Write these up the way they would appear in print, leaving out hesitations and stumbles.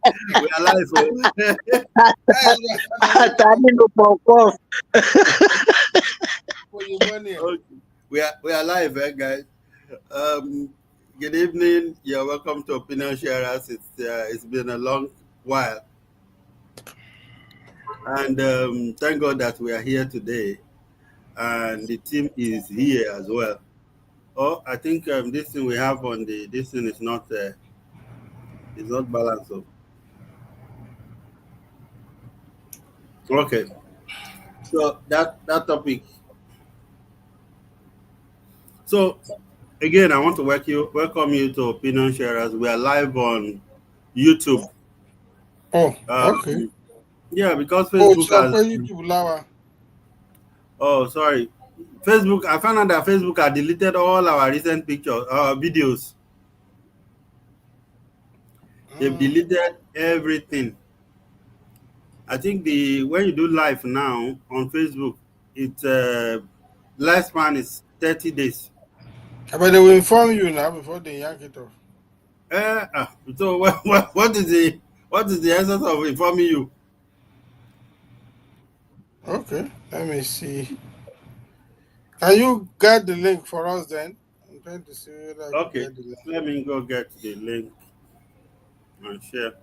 We are live. For your money. Okay. We are live, guys. Um, Good evening. You're welcome to Opinion Sharers. It's been a long while, and thank God that we are here today, and the team is here as well. Oh, I think this thing we have on this thing is not balanced. So. Okay, so that topic. So again, I want to welcome you to Opinion Sharers. We are live on YouTube. Oh, okay. Um, yeah, because Oh, Facebook so has. pay YouTube lower. Oh, sorry. Facebook. I found out that Facebook had deleted all our recent pictures, videos. They've Mm. deleted everything. I think the when you do live now on Facebook, it's lifespan is 30 days. But they will inform you now before they yank it off. So what is the essence of informing you? Okay, let me see. Can you get the link for us then? I'm trying to see whether I could Okay, get the link. let me go get the link and share.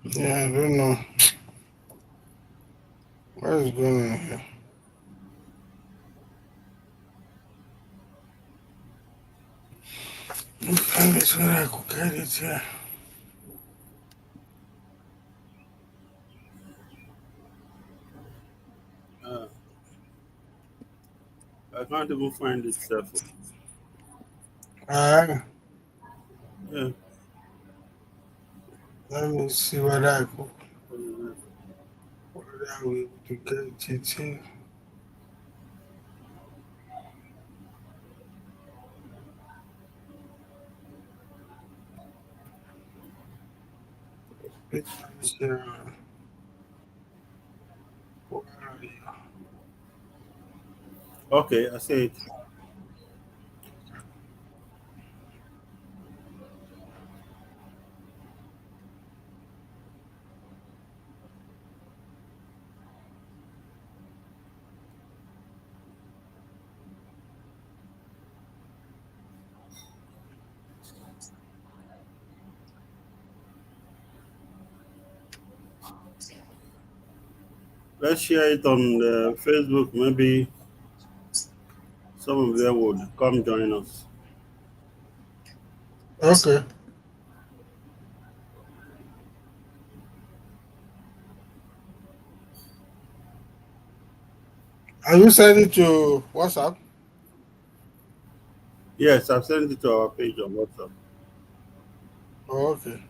Yeah, I don't know. What is going on here? Let me see whether I could get it here. Uh, I can't even find it. Ah, Yeah. let me see whether I could. Whether I will able to get it here. Let me share. Where are you? Okay, I see it. Let's share it on Facebook. Maybe some of them would come join us. Okay. Are you sending to WhatsApp? Yes, I've sent it to our page on WhatsApp. Oh, okay.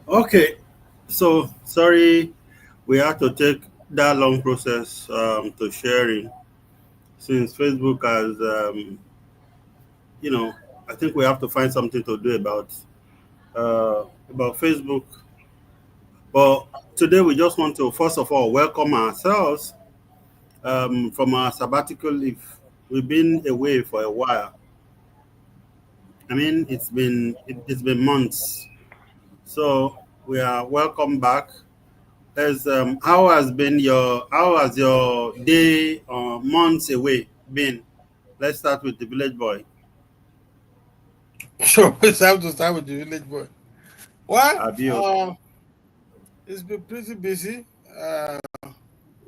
Okay, so sorry we had to take that long process to sharing since Facebook has, I think we have to find something to do about about Facebook. But today we just want to first of all welcome ourselves from our sabbatical leave. We've been away for a while. I mean, it's been months. So we are welcome back. As how has your day or months away been? Let's start with the village boy. So it's have to start with the village boy. Well, Abio. it's been pretty busy.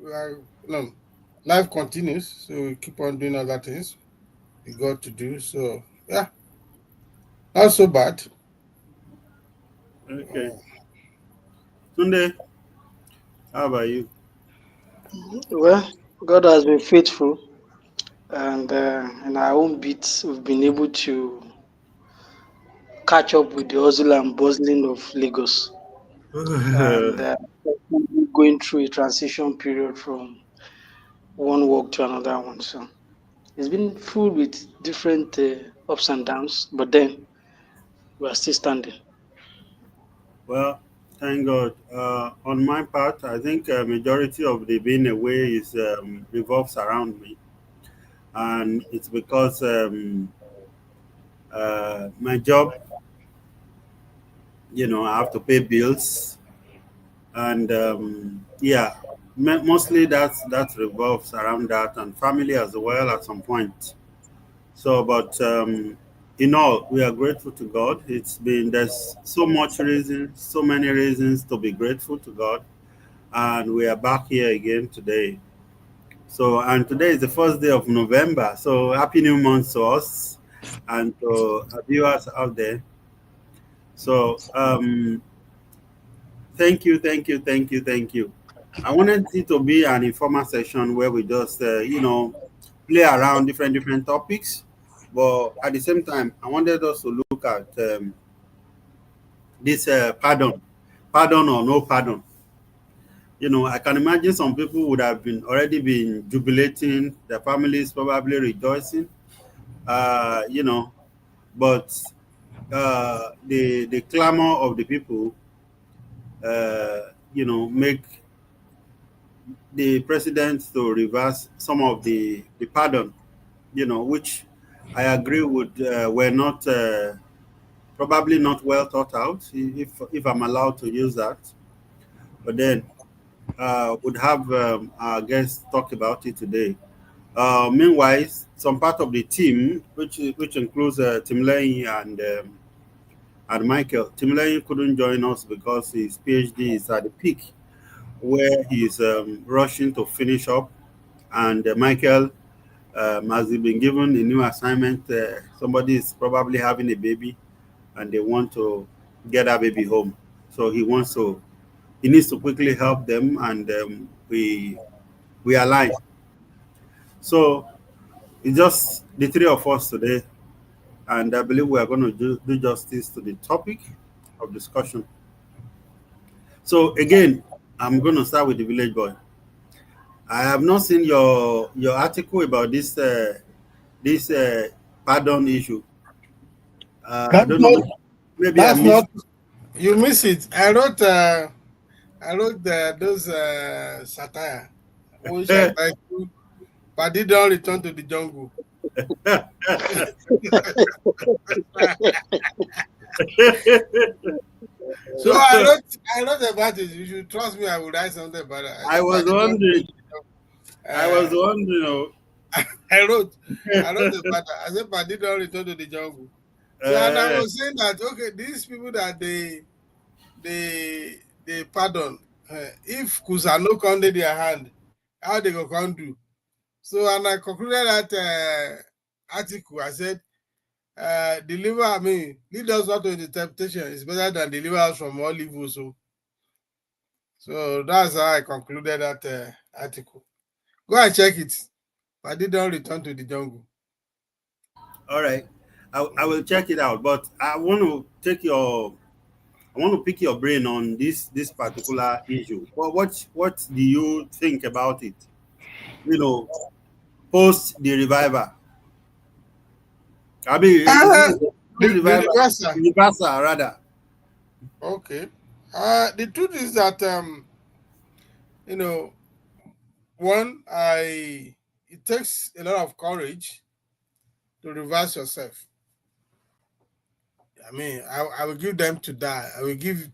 We are, no, life continues, so we keep on doing other things we got to do. So yeah, not so bad. Okay. Tunde, how about you? Well, God has been faithful, and in our own bits, we've been able to catch up with the hustle and bustling of Lagos, and going through a transition period from one work to another one. So it's been full with different ups and downs, but then we are still standing. Well, thank God. On my part, I think majority of the being away is revolves around me, and it's because my job, I have to pay bills, and yeah, mostly that revolves around that, and family as well at some point. So, but in all, we are grateful to God. There's so much reason, so many reasons to be grateful to God, and we are back here again today. So, and today is the first day of November. So, happy new month to us and to our viewers out there. So, thank you, thank you, thank you, thank you. I wanted it to be an informal session where we just, play around different topics. But at the same time, I wanted us to look at this pardon or no pardon. I can imagine some people would have been already been jubilating, their families probably rejoicing, uh, you know, but the clamor of the people, make the president to reverse some of the pardon, which I agree would were not probably not well thought out, if I'm allowed to use that. But then would have our guests talk about it today. Meanwhile, some part of the team, which includes Timley and Michael. Timley couldn't join us because his PhD is at the peak, where he's rushing to finish up, and Michael, has he been given a new assignment? Somebody is probably having a baby, and they want to get that baby home. So he needs to quickly help them, and we align. So it's just the three of us today, and I believe we are going to do justice to the topic of discussion. So again, I'm going to start with the village boy. I have not seen your article about this pardon issue. I That's don't know. not. Maybe I That's missed. not. You miss it. I wrote those satire, which I titled "Paddy don't return to the jungle." So I wrote about it. You should trust me. I will write something about it. I I said was Paddy don't return wondering. to the jungle. I was Uh, wondering. I wrote I wrote about that. I said Paddy don't return to the jungle. So and I Uh, was saying that okay, these people that they pardon. If Kusa no come dey their hand, how they go come do? So and I concluded that article. I said, deliver. I mean, lead us not into temptation is better than deliver us from all evil. So that's how I concluded that article. Go and check it. But they don't return to the jungle. all right. I will check it out. But I want to pick your brain on this particular issue. What do you think about it? You know, post the revival. I mean, is Uh, it post the revival? reverser. Reversal rather. Okay. The truth is that you know, one, I it takes a lot of courage to reverse yourself. I mean, I will give them to die. I will give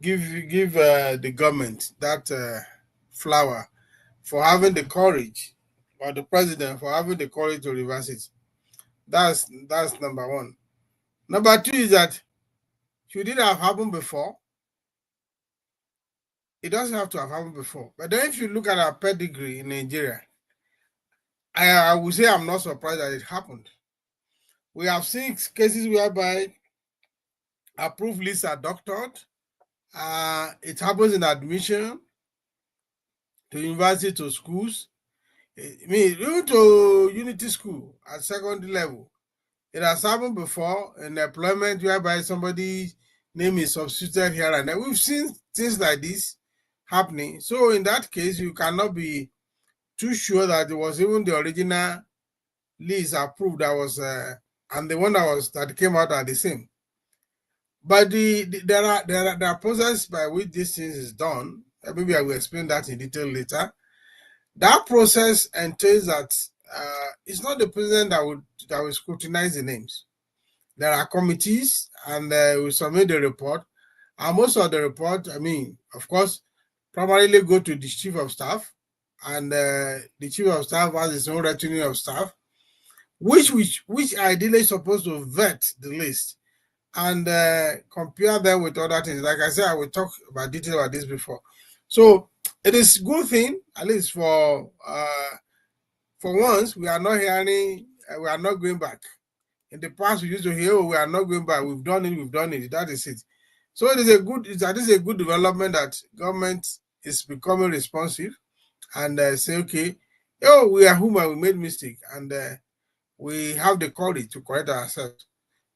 the government that flower for having the courage, or the president for having the courage to reverse it. That's number one. Number two is that should it have happened before? It doesn't have to have happened before. But then if you look at our pedigree in Nigeria, I would say I'm not surprised that it happened. We have seen cases whereby approved lists are doctored. It happens in admission to university, to schools. I mean, even to unity school at secondary level. It has happened before in employment whereby somebody's name is substituted here and there. We've seen things like this happening. So in that case, you cannot be too sure that it was even the original list approved that was, and the one that came out are the same. But there are processes by which this thing is done. Maybe I will explain that in detail later. That process entails that it's not the president that will scrutinize the names. There are committees, and we submit the report. And most of the report, I mean, of course, primarily go to the chief of staff, and the chief of staff has his own retinue of staff, which ideally is supposed to vet the list and compare them with other things. Like I said, I will talk about detail about this before. So it is a good thing, at least for once, we are not hearing, we are not going back. In the past, we used to hear, oh, we are not going back. We've done it. That is it. So that is a good development that government is becoming responsive and say, okay, oh, we are human, we made mistake, and we have the courage to correct ourselves.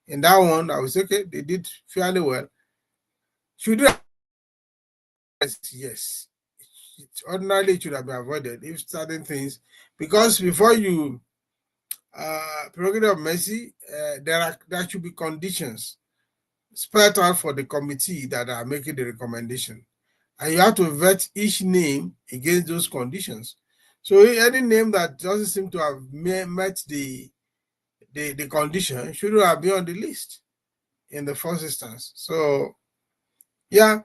In that one, I would say, okay, they did fairly well. Should they? Yes. Ordinarily, it should have been avoided if certain things, because before you prerogative of mercy, there should be conditions spelled out for the committee that are making the recommendation, and you have to vet each name against those conditions. So any name that doesn't seem to have met the condition shouldn't have been on the list in the first instance. So yeah,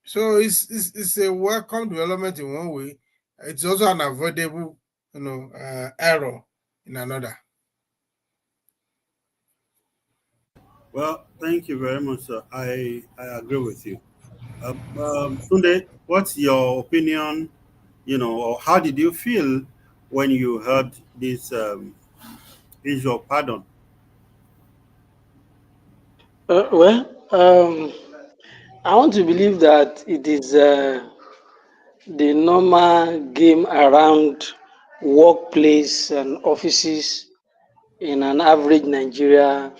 so it's a welcome development in one way. It's also an avoidable, error in another. Well, thank you very much, sir. I agree with you. Tunde, what's your opinion? Or how did you feel when you heard this issue of pardon? Well, I want to believe that it is the normal game around workplace and offices in an average Nigeria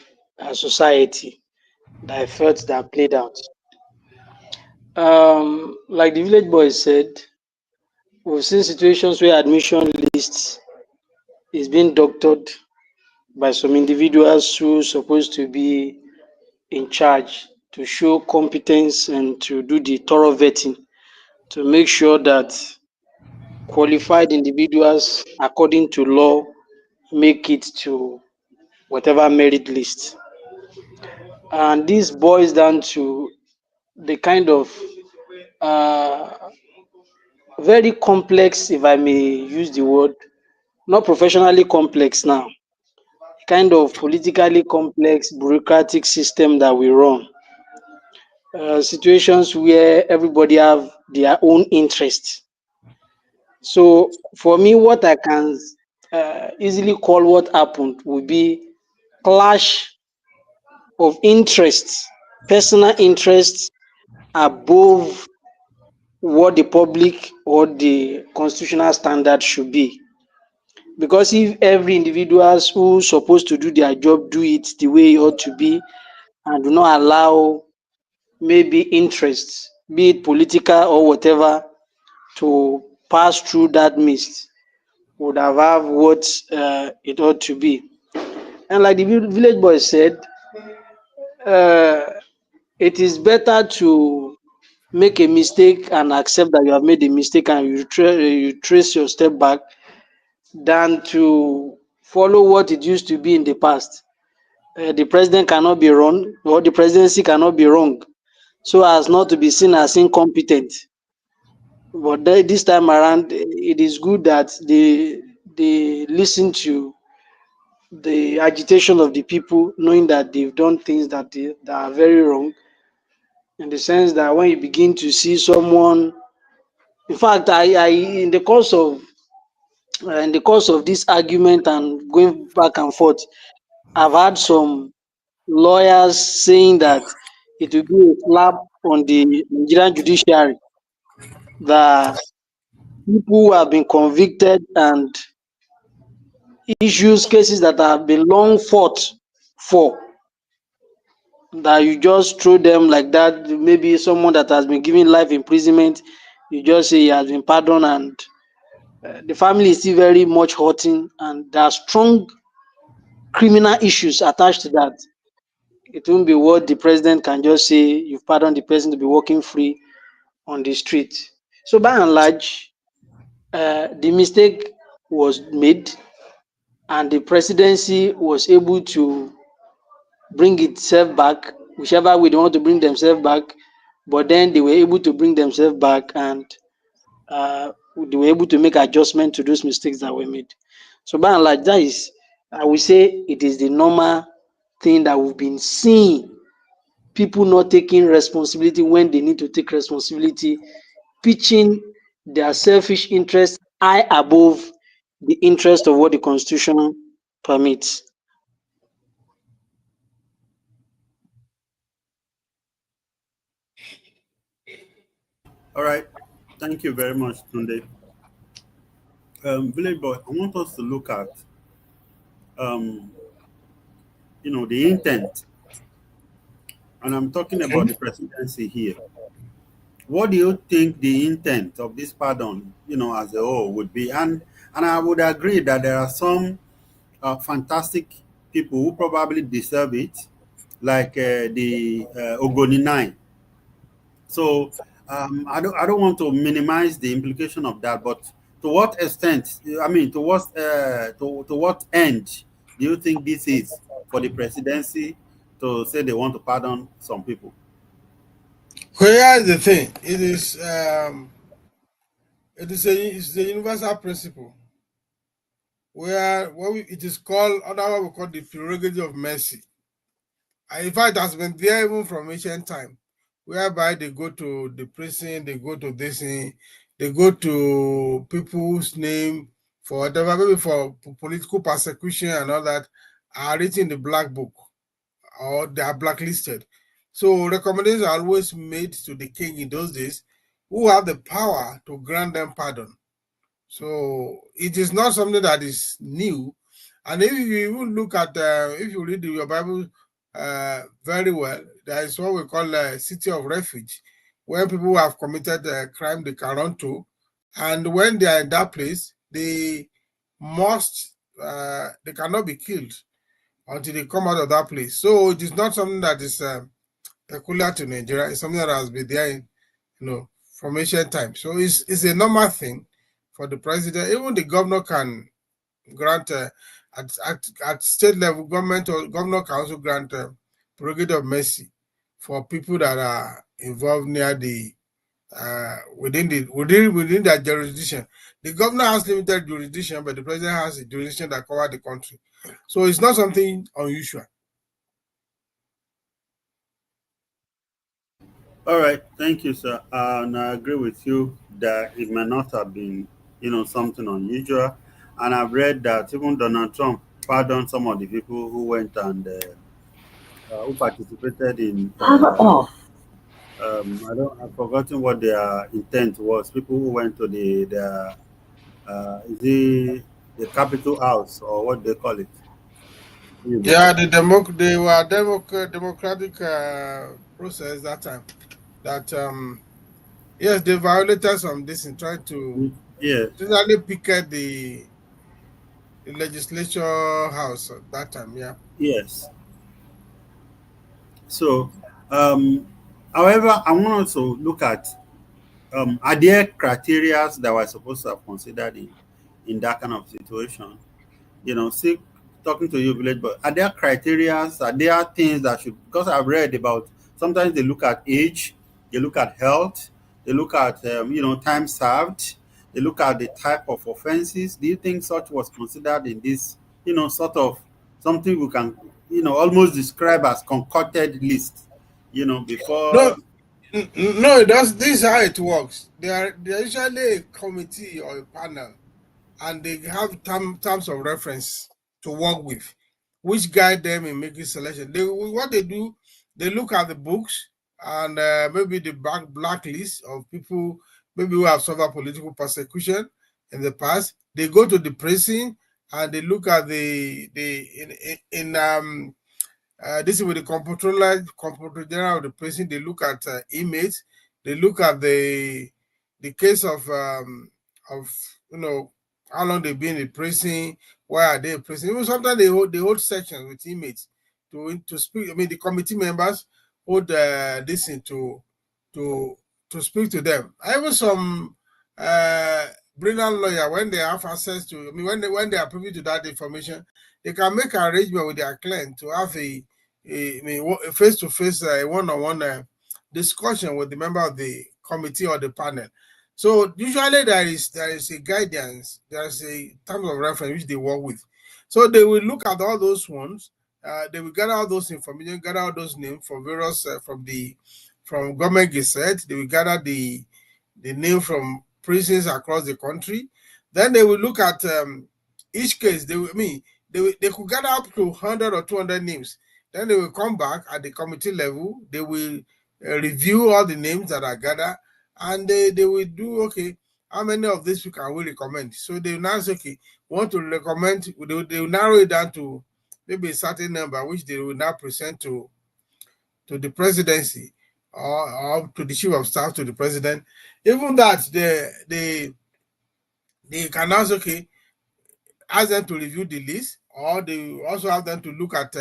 society that I felt that played out. Like the village boy said, we've seen situations where admission lists is being doctored by some individuals who are supposed to be in charge to show competence and to do the thorough vetting to make sure that qualified individuals, according to law, make it to whatever merit list. And this boils down to the kind of uh, very complex, if I may use the word, not professionally complex now, kind of politically complex bureaucratic system that we run. Situations where everybody have their own interests. So for me, what I can easily call what happened would be clash of interests, personal interests above what the public or the constitutional standard should be. Because if every individual who's supposed to do their job do it the way it ought to be and do not allow maybe interests, be it political or whatever, to pass through that mist, would have what it ought to be. And like the village boy said, uh, it is better to make a mistake and accept that you have made a mistake and you trace your step back than to follow what it used to be in the past. The president cannot be wrong, or the presidency cannot be wrong, so as not to be seen as incompetent. But this time around, it is good that they listen to the agitation of the people, knowing that they've done things that are very wrong. In the sense that when you begin to see someone, in fact, I in the course of this argument and going back and forth, I've had some lawyers saying that it will be a slap on the Nigerian judiciary that people who have been convicted and issues cases that have been long fought for, that you just throw them like that. Maybe someone that has been given life imprisonment, you just say he has been pardoned, and the family is still very much hurting, and there are strong criminal issues attached to that. It won't be what the president can just say you've pardoned the person to be walking free on the street. So by and large, the mistake was made, and the presidency was able to bring itself back, whichever way they want to bring themselves back. But then they were able to bring themselves back, and they were able to make adjustment to those mistakes that were made. So by and large, that is, I would say, it is the normal thing that we've been seeing. People not taking responsibility when they need to take responsibility, pitching their selfish interest high above the interest of what the constitution permits. All right. Thank you very much, Tunde. Village boy, I want us to look at, um, the intent, and I'm talking about Okay. the presidency here. What do you think the intent of this pardon, as a whole would be? And I would agree that there are some fantastic people who probably deserve it, like the Ogoni Nine. So I don't want to minimize the implication of that, but to what extent? I mean, to what end do you think this is for the presidency to say they want to pardon some people? Well, here's the thing. It is a universal principle where it is called, otherwise we call the prerogative of mercy. And in fact, it has been there even from ancient time, whereby they go to the prison, they go to this thing, they go to people's name for whatever, maybe for political persecution and all that, are written in the black book or they are blacklisted. So recommendations are always made to the king in those days, who have the power to grant them pardon. So it is not something that is new. And if you even look at, if you read your Bible very well, there is what we call a city of refuge, where people who have committed a crime they can run to. And when they are in that place, they cannot be killed until they come out of that place. So it is not something that is peculiar to Nigeria. It's something that has been there from ancient times. So it's a normal thing for the president. Even the governor can grant at state level, government or governor can also grant prerogative of mercy for people that are involved near the within their jurisdiction. The governor has limited jurisdiction, but the president has a jurisdiction that covers the country. So it's not something unusual. All right, thank you, sir. And I agree with you that it may not have been, something unusual. And I've read that even Donald Trump pardoned some of the people who went and who participated in. I've forgotten what their intent was. People who went to is it the Capitol House or what they call it? Yeah, they were democratic process that time. That yes, they violated some this in trying to Yes, totally picket the legislature house at that time. Yeah. yes. So Um, However, I want to look at are there criteria that we're supposed to have considered in that kind of situation? See, talking to you, village, but are there criteria? Are there things that should, because I've read about, sometimes they look at age, they look at health, they look at, time served, they look at the type of offenses. Do you think such was considered in this, sort of something we can, almost describe as concocted list, No, before? no, this is how it works. There usually a committee or a panel, and they have terms of reference to work with, which guide them in making selection. What they do, they look at the books and maybe the blacklist of people maybe who have suffered political persecution in the past. They go to the prison and they look at this is with the comptroller general of the prison. They look at inmates. They look at the case of how long they've been in prison, why are they in prison. Even sometimes they hold sections with inmates to speak. I mean, the committee members hold this in to speak to them. Even some brilliant lawyer, when they have access to, I mean, when they are privy to that information, they can make an arrangement with their client to have a face-to-face, one-on-one discussion with the member of the committee or the panel. So usually there is a guidance, there is a terms of reference which they work with. So they will look at all those ones. They will gather all those information, gather all those names from various from government gazette. They will gather the name from prisons across the country. Then they will look at each case. They could gather up to 100 or 200 names. Then they will come back at the committee level. They will review all the names that are gathered, and they will do, okay, how many of these we can we recommend? So they will now say, okay, want to recommend, they will narrow it down to maybe a certain number, which they will now present to the presidency or to the chief of staff, to the president. Even that, they can also, okay, ask them to review the list, or they also have them to look at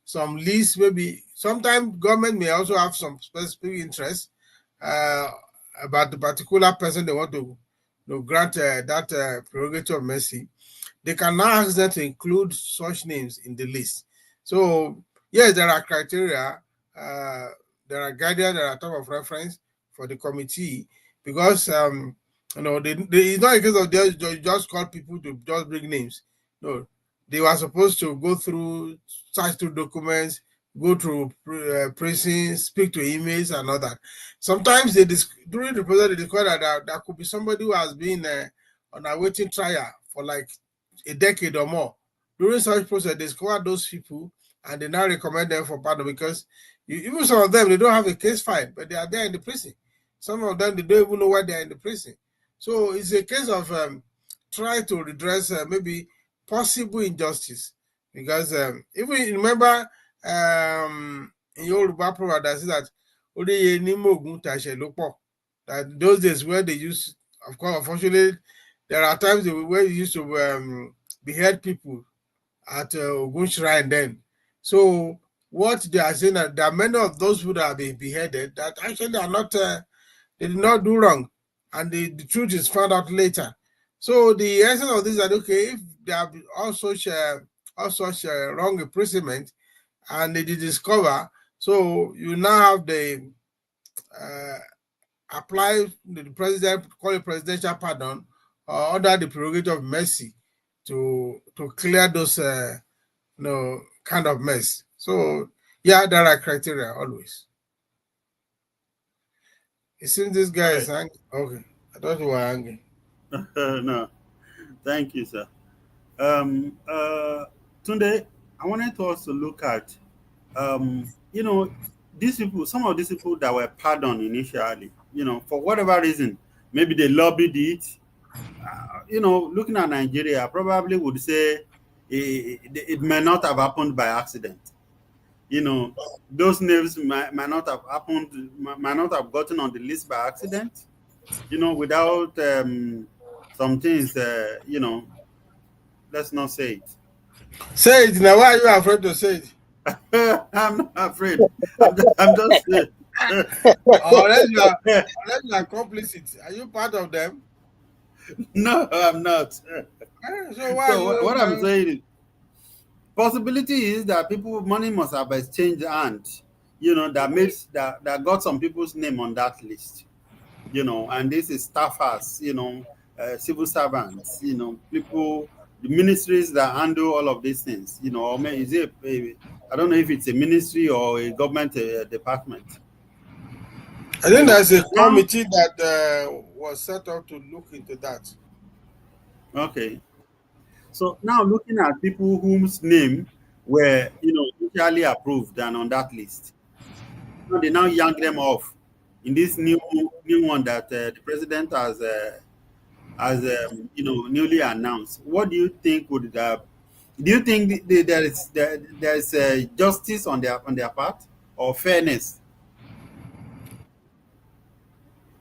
some lists. Maybe sometimes government may also have some specific interest about the particular person they want to grant that prerogative of mercy. They can now ask them to include such names in the list. So yes, there are criteria, there are guidelines, there are terms of reference for the committee, because it's not a case of they just call people to just bring names. No, they were supposed to go through, search through documents, go through prison, speak to emails and all that. Sometimes during the process they discover that there could be somebody who has been on a waiting trial for like a decade or more. During such process, they discover those people and they now recommend them for pardon, because even some of them, they don't have a case file, but they are there in the prison. Some of them, they don't even know why they are in the prison. So it's a case of trying to redress maybe possible injustice. Because even remember in Yoruba proverb that says that that those days where they use, of course, unfortunately, there are times where they used to behead people at Ogun Shrine then. So what they are saying, that there are many of those who have been beheaded that actually are not, they did not do wrong, and the truth is found out later. So the essence of this is that, okay, if there have been all such wrong imprisonment and they did discover, so you now have the apply the president, call it presidential pardon, under the prerogative of mercy to clear those kind of mess. So yeah, there are criteria always. It seems this guy is Right. angry. Okay, I thought you were angry. No, thank you, sir. Um, uh, Tunde, I wanted to also look at, you know, these people, some of these people that were pardoned initially, for whatever reason, maybe they lobbied it. Looking at Nigeria, I probably would say it may not have happened by accident. You know, those names might not have happened, might not have gotten on the list by accident. Without some things, let's not say it. Say it now. Why are you afraid to say it? I'm not afraid. I'm just Unless you are complicit. Are you part of them? no, I'm not. So why are So you what I'm now? saying is, possibility is that people money must have exchanged hands. That got some people's name on that list. And this is staffers. Civil servants. People, the ministries that handle all of these things. Or is it? I don't know if it's a ministry or a government department. I think there's a Now, committee that was set up to look into that. okay. So now looking at people whose name were, initially approved and on that list, now they now yank them off in this new one that the president has newly announced. What do you think would do you think there is justice on their part or fairness?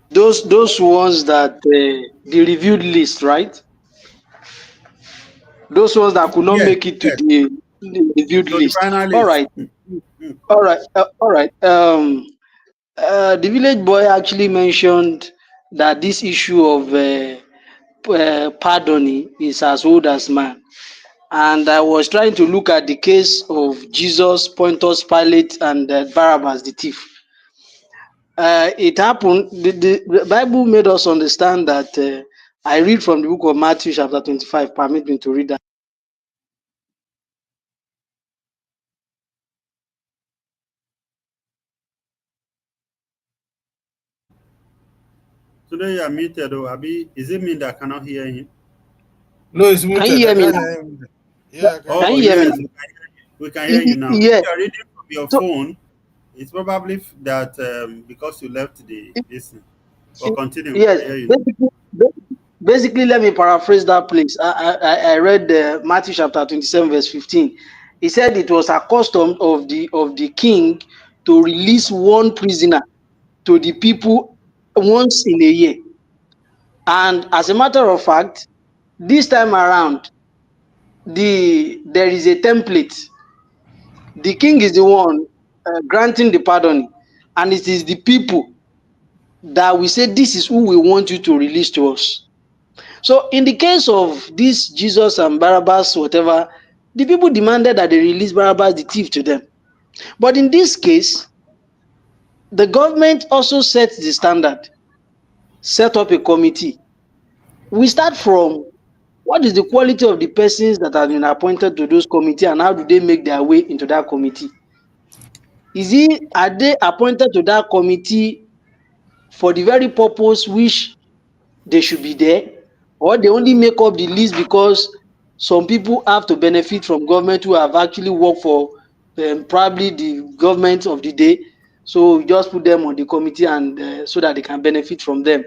Those ones that the reviewed list, right? Those ones that could not Yes, make it to yes. the reviewed So the list. All finalists. right, all right, all right. The village boy actually mentioned that this issue of pardoning is as old as man. And I was trying to look at the case of Jesus, Pontius Pilate, and Barabbas the thief. It happened. The Bible made us understand that. I read from the book of Matthew, chapter 25. Permit me to read that. Today you are muted, oh, Abi. Is it me that cannot hear him? No, it's Can you muted. I hear me can't now? hear him. Yeah, I can Can hear Oh, you you. hear me yes, now? we can hear you now. If Yes. you are reading from your So, phone, it's probably that because you left the listen. But continue, we yes. can hear you now. Basically, let me paraphrase that place. I read Matthew chapter 27, verse 15. He said it was a custom of the king to release one prisoner to the people once in a year. And as a matter of fact, this time around, there is a template. The king is the one granting the pardon, and it is the people that we say this is who we want you to release to us. So in the case of this Jesus and Barabbas, whatever, the people demanded that they release Barabbas the thief to them. But in this case, the government also set the standard, set up a committee. We start from what is the quality of the persons that have been appointed to those committee and how do they make their way into that committee? Are they appointed to that committee for the very purpose which they should be there, or they only make up the list because some people have to benefit from government who have actually worked for probably the government of the day, so we just put them on the committee and so that they can benefit from them.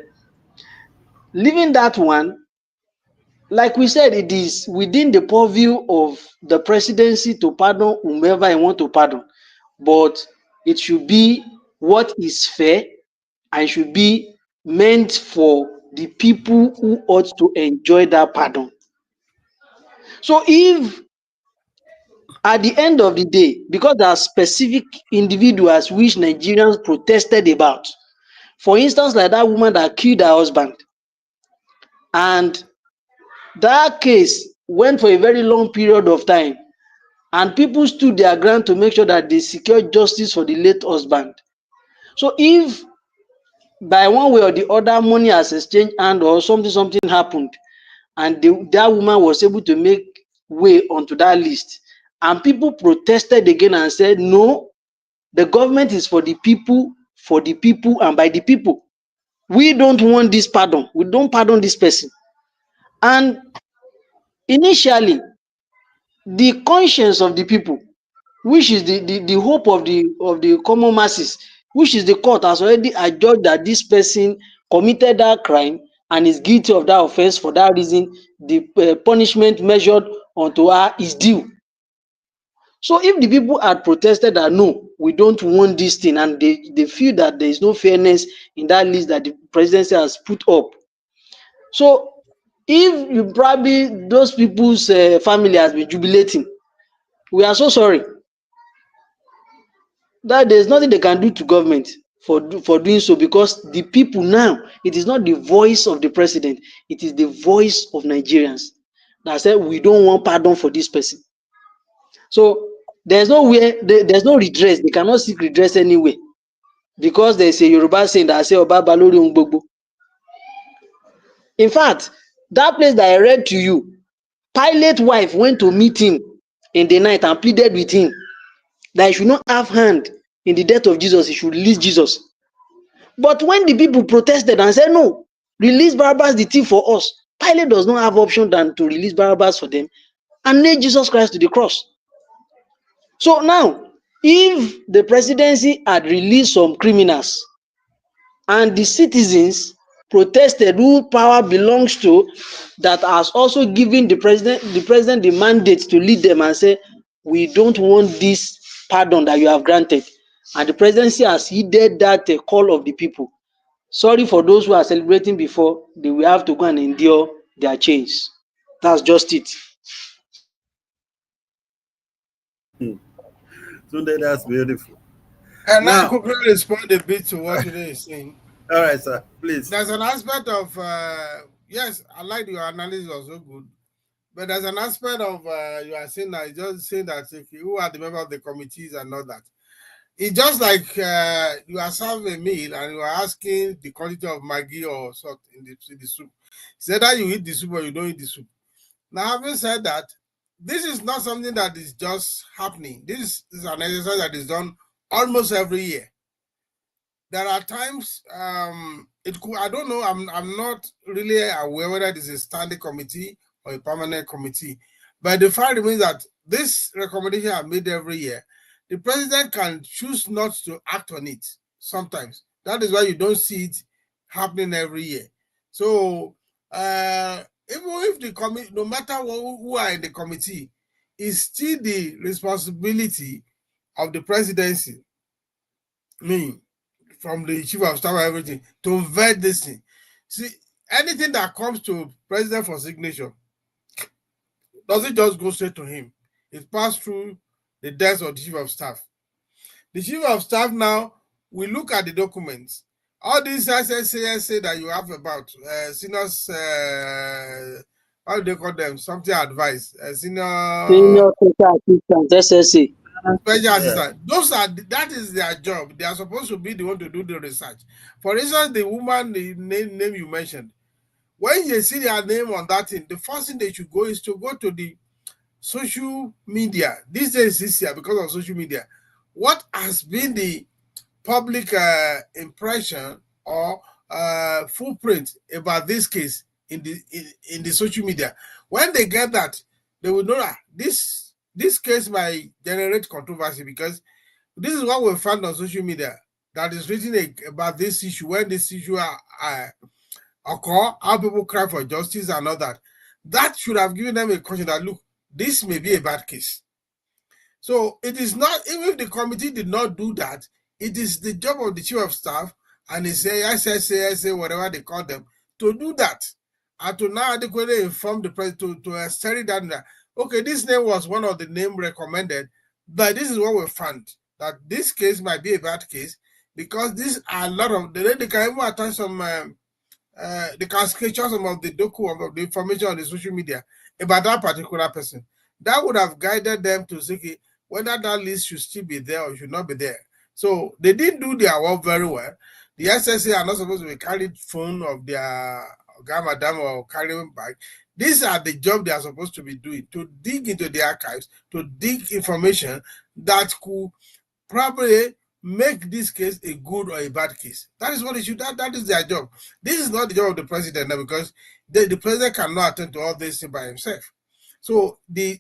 Leaving that one, like we said, it is within the purview of the presidency to pardon whomever I want to pardon, but it should be what is fair and should be meant for the people who ought to enjoy that pardon. So if at the end of the day, because there are specific individuals which Nigerians protested about, for instance, like that woman that killed her husband, and that case went for a very long period of time, and people stood their ground to make sure that they secure justice for the late husband. So if by one way or the other money has exchanged hand or something happened, and that woman was able to make way onto that list, and people protested again and said no, the government is for the people and by the people, we don't want this pardon, we don't pardon this person. And initially, the conscience of the people, which is the hope of the common masses, which is the court, has already adjudged that this person committed that crime and is guilty of that offence. For that reason, the punishment measured unto her is due. So if the people had protested that no, we don't want this thing, and they feel that there is no fairness in that list that the presidency has put up, so if you probably those people's family has been jubilating, we are so sorry. that there's nothing they can do to government for doing so, because the people now, it is not the voice of the president, it is the voice of Nigerians that said we don't want pardon for this person. So there's no redress. They cannot seek redress anywhere, because there's a Yoruba saying that say Oba ba lori ohun gbogbo. In fact, that place that I read to you, Pilate wife went to meet him in the night and pleaded with him that he should not have hand in the death of Jesus, he should release Jesus. But when the people protested and said, no, release Barabbas the thief for us, Pilate does not have option than to release Barabbas for them and nail Jesus Christ to the cross. So now, if the presidency had released some criminals and the citizens protested who power belongs to, that has also given the president the mandate to lead them and say, we don't want this pardon that you have granted, and the presidency has heeded that call of the people, sorry for those who are celebrating before, they will have to go and endure their chains. That's just it. Sunday, that's beautiful. And I Now, quickly respond a bit to what today is saying. all right, sir, please. There's an aspect of yes, I like your analysis was so good, but there's an aspect of you are saying that just saying that okay, who are the members of the committees and all that. It's just like you are serving a meal and you are asking the quantity of Maggi or salt in the soup. It's either you eat the soup or you don't eat the soup. Now, having said that, this is not something that is just happening. This is an exercise that is done almost every year. There are times it could, I don't know, I'm not really aware whether it is a standing committee or a permanent committee, but the fact remains that this recommendation are made every year. The president can choose not to act on it sometimes. That is why you don't see it happening every year. So even if the committee, no matter who are in the committee, it's still the responsibility of the presidency, from the chief of staff and everything, to vet this thing. See, anything that comes to president for signature doesn't just go straight to him. It passes through the desk of the chief of staff. The chief of staff now will look at the documents. All these SSA that you have about seniors, how do they call them? Something advice, Senior special assistant, SSA. special assistant. That is their job. They are supposed to be the one to do the research. For instance, the woman, the name you mentioned, when you see their name on that thing, the first thing they should go is to go to the social media. These days, this year, because of social media, what has been the public impression or footprint about this case in the social media? When they get that, they will know that this case might generate controversy, because this is what we found on social media that is written about this issue. When this issue occur, how people cry for justice and all that. That should have given them a caution that, look, this may be a bad case. So it is not, even if the committee did not do that, it is the job of the chief of staff and his SSA, whatever they call them, to do that and to now adequately inform the president to study that. Okay, this name was one of the names recommended, but this is what we found, that this case might be a bad case, because these are a lot of, they can even attach some, they can screenshot some of the document of the information on the social media about that particular person. That would have guided them to say whether that list should still be there or should not be there. So they didn't do their work very well. The SSA are not supposed to be carried phone of their madam or carrying bag. These are the job they are supposed to be doing, to dig into the archives, to dig information that could probably make this case a good or a bad case. That is what they should, that is their job. This is not the job of the president now, because the president cannot attend to all this by himself. So the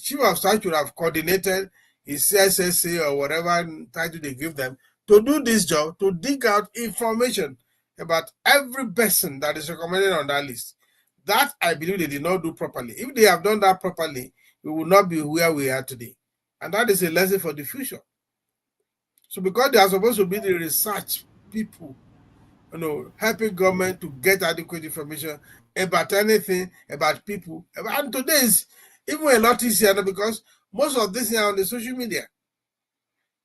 chief of staff should have coordinated his SSA or whatever title they give them to do this job, to dig out information about every person that is recommended on that list. That, I believe, they did not do properly. If they have done that properly, we will not be where we are today. And that is a lesson for the future. So because they are supposed to be the research people, helping government to get adequate information about anything, about people. And today is even a lot easier now, because most of this is on the social media.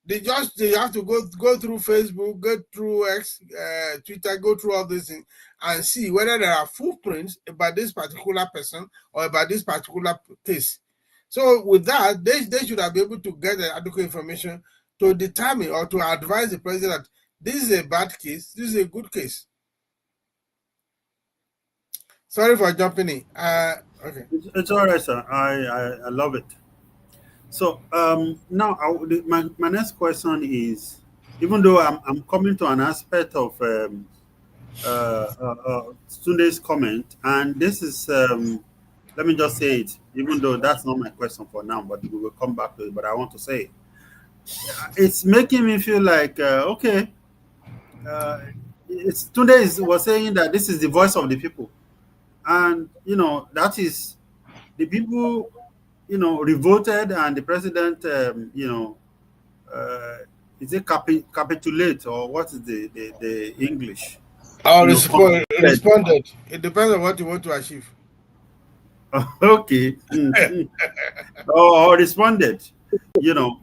They have to go through Facebook, go through X, Twitter, go through all these things and see whether there are footprints about this particular person or about this particular case. So with that, they should have been able to get adequate information to determine or to advise the president that this is a bad case, this is a good case. Sorry for jumping in. Okay. It's all right, sir. I love it. So now my next question is, even though I'm coming to an aspect of Tunde's comment, and this is let me just say it, even though that's not my question for now, but we will come back to it. But I want to say it. It's making me feel like okay, uh, it's was saying that this is the voice of the people, and that is the people revolted, and the president uh, is it capitulate, or what is the English? Or Concluded. responded. It depends on what you want to achieve. Okay. Or responded, you know.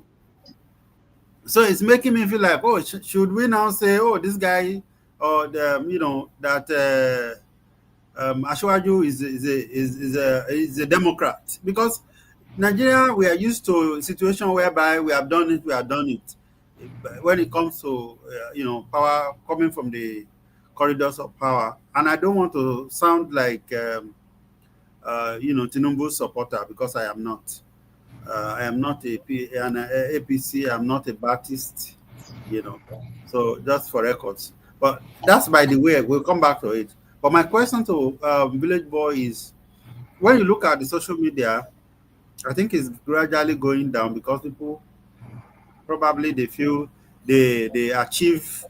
So it's making me feel like, oh, should we now say, oh, this guy, or that Ashwaju is a Democrat, because Nigeria, we are used to a situation whereby we have done it, when it comes to power coming from the corridors of power. And I don't want to sound like Tinubu supporter, because I am not. I am not an APC. I'm not a Baptist. So just for records. But that's by the way. We'll come back to it. But my question to Village Boy is, when you look at the social media, I think it's gradually going down, because people probably they feel they achieve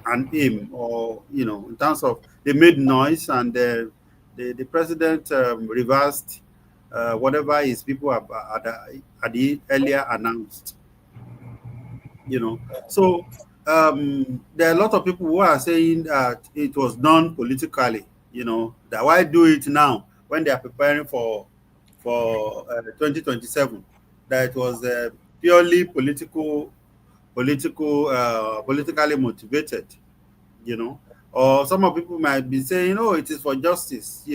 an aim, or in terms of they made noise, and the president reversed whatever his people had earlier announced. So there are a lot of people who are saying that it was done politically. That why do it now when they are preparing for 2027? That it was purely politically motivated. Or some of people might be saying, oh, it is for justice.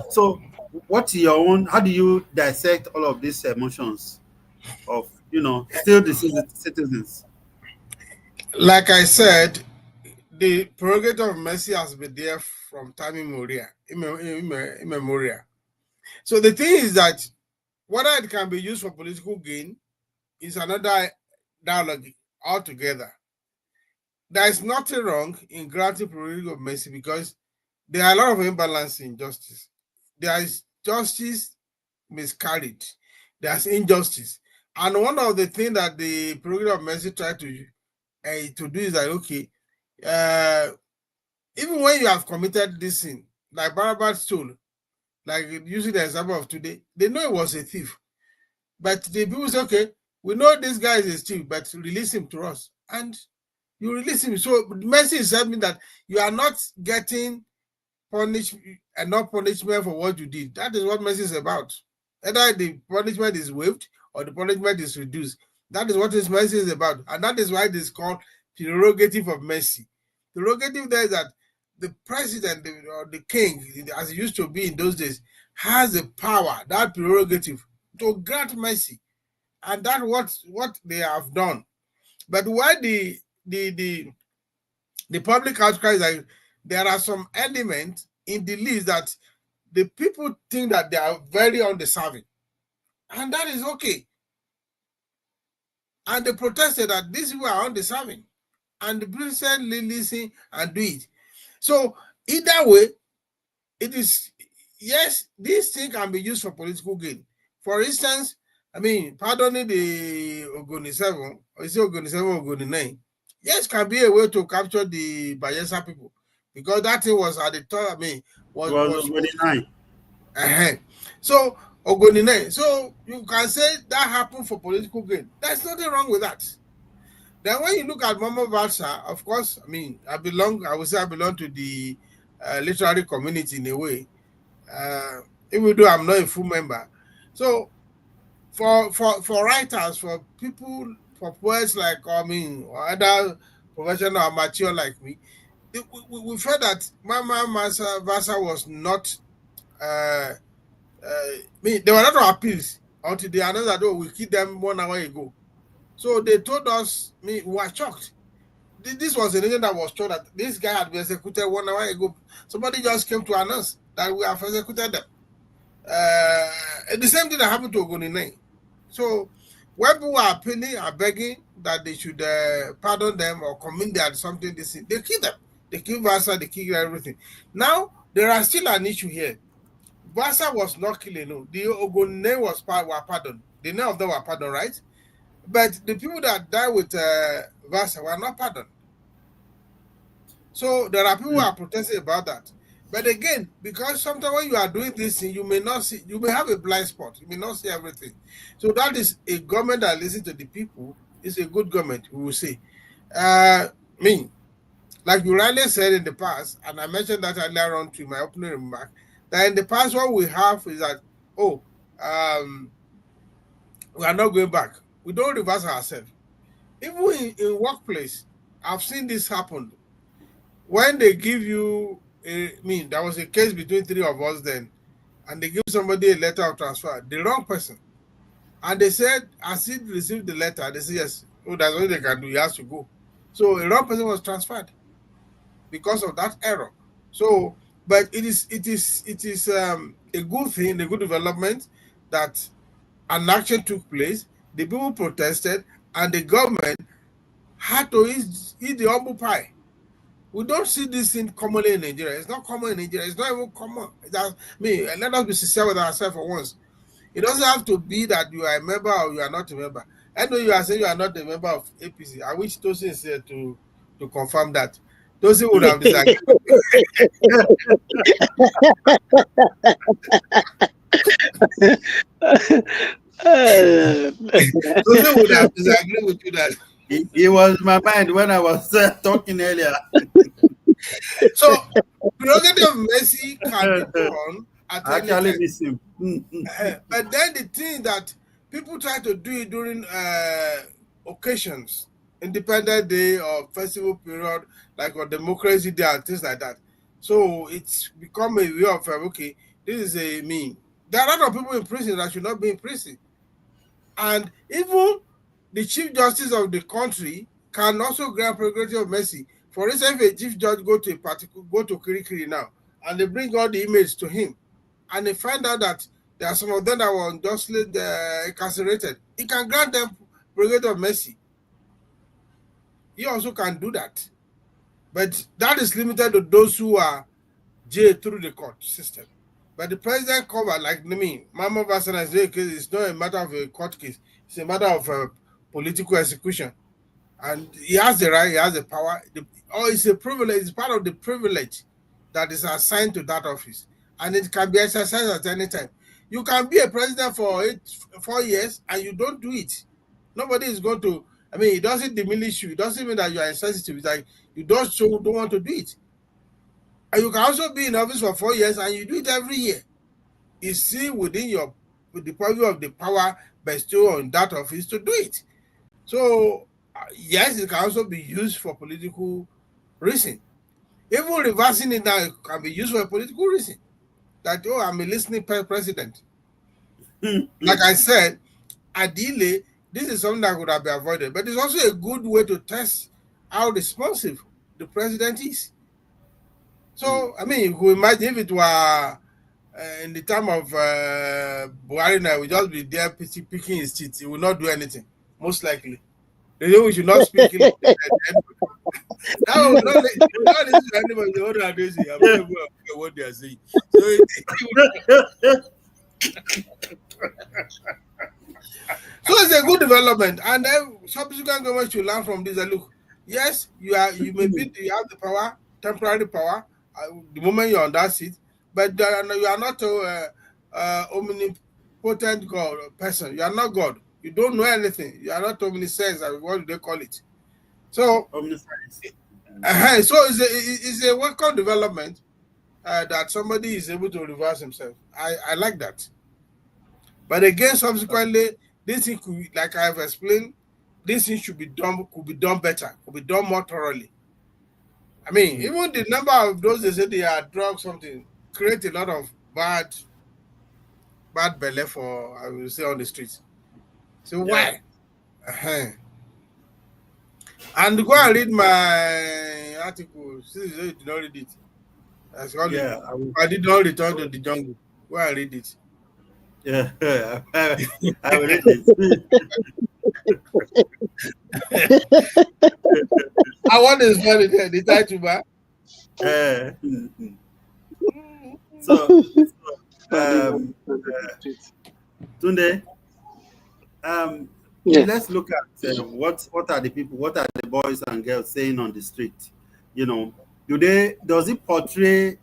So what's your own? How do you dissect all of these emotions of still the citizens? Like I said, the prerogative of mercy has been there from time immemorial. So the thing is that whether it can be used for political gain is another dialogue altogether. There is nothing wrong in granting prerogative of mercy, because there are a lot of imbalance in justice. There is justice miscarried. There's injustice. And one of the things that the prerogative of mercy tried to do is that, okay, even when you have committed this sin, like Barabbas stole, like using the example of today, they know it was a thief. But the people say, okay, we know this guy is a thief, but release him to us. And you release him. So mercy is something that you are not getting enough punishment for what you did. That is what mercy is about. Either the punishment is waived or the punishment is reduced. That is what this mercy is about. And that is why it is called prerogative of mercy. The prerogative there is that the president or the king, as it used to be in those days, has the power, that prerogative, to grant mercy. And that's what they have done. But why the public outcry is like, there are some elements in the list that the people think that they are very undeserving. And that is okay. And they protested that these people are undeserving. And the president listen and do it. So either way, it is, yes, this thing can be used for political gain. For instance, pardoning the Ogoni 7, or is it Ogoni 7 or Ogoni 9? Yes, can be a way to capture the Bayelsa people, because that thing was at the top. Was Ogoni 9. So Ogoni 9. So you can say that happened for political gain. There's nothing wrong with that. Then when you look at Mama Balsa, of course, I would say I belong to the literary community in a way, even though I'm not a full member. So for writers, for people, for poets like or other professional amateur like me, we felt that Mama Vasa was not. There were a lot of appeals until they announced that we killed them 1 hour ago. So they told us, we were shocked. This was a nation that was told that this guy had been executed 1 hour ago. Somebody just came to announce that we have executed them. The same thing that happened to Ogunine. So when people are appealing, are begging that they should pardon them or commit them something, they kill them. They kill Vasa, they kill everything. Now there are still an issue here. Vasa was not killed, no. The Ogunine were pardoned. The name of them were pardoned, right? But the people that died with Vasa were not pardoned. So there are people who are protesting about that. But again, because sometimes when you are doing this thing, you may not see, you may have a blind spot, you may not see everything. So that is a government that listens to the people, is a good government, we will say. Like you rightly said in the past, and I mentioned that earlier on to my opening remark, that in the past what we have is that, we are not going back. We don't reverse ourselves. Even in workplace, I've seen this happen. When they give you, there was a case between 3 of us then, and they give somebody a letter of transfer, the wrong person. And they said, as he received the letter, they said, yes, that's what they can do, he has to go. So a wrong person was transferred because of that error. So, but it is a good thing, a good development that an action took place, the people protested, and the government had to eat the humble pie. We don't see this thing commonly in Nigeria. It's not common in Nigeria. It's not even common. Let us be sincere with ourselves for once. It doesn't have to be that you are a member or you are not a member. I know you are saying you are not a member of APC. I wish Tosin is here to confirm that. Tosin would have disagreed. Tosin would have disagreed with you that. It was my mind when I was talking earlier. So, prerogative of mercy can be done at any time. Miss him. But then the thing that people try to do it during occasions, Independence Day or festival period, like on Democracy Day and things like that. So it's become a way of, okay, this is a mean. There are a lot of people in prison that should not be in prison. And even the Chief Justice of the country can also grant prerogative of mercy. For instance, if a chief judge go to Kirikiri now, and they bring all the emails to him, and they find out that there are some of them that were unjustly incarcerated, he can grant them prerogative of mercy. He also can do that. But that is limited to those who are jailed through the court system. But the president covered, like Mama Vasana's case is not a matter of a court case. It's a matter of political execution. And he has the right, he has the power. It's a privilege, it's part of the privilege that is assigned to that office. And it can be exercised at any time. You can be a president for 4 years and you don't do it. Nobody is going to, it doesn't diminish you. It doesn't mean that you are insensitive. It's like you don't want to do it. And you can also be in office for 4 years and you do it every year. It's still within the purview of the power bestowed on that office to do it. So, yes, it can also be used for political reason. Even reversing it now can be used for a political reason. That, I'm a listening president. Like I said, ideally, this is something that could have been avoided. But it's also a good way to test how responsive the president is. So, you could imagine if it were in the time of Buhari now, we just be there picking his teeth. He will not do anything, most likely. They know we should not speak in now, we not listen to anybody. What they say, I'm not what they are saying. So it's a good development, and then subsequent government should learn from this. And look, yes, you have the power, temporary power, the moment you're on that seat, but you are not omnipotent God person. You are not God. You don't know anything. You are not omniscience. What do they call it? So, so it's a welcome development that somebody is able to reverse himself. I like that. But again, subsequently, this thing could, like I have explained, this thing should be done, could be done better, could be done more thoroughly. I mean, even the number of those they say they are drugs, something, create a lot of bad belly for, I will say, on the streets. So Yeah. why? Uh-huh. And go and read my article. Since you did not read it, I call it. Yeah. I did not return to the jungle. Go and read it. Yeah. I will read it. I want to spell it there, the title, man. Uh, so, Pardon um, me. Tunde, um, Yeah. let's look at what are the people, what are the boys and girls saying on the street? You know, does it portray,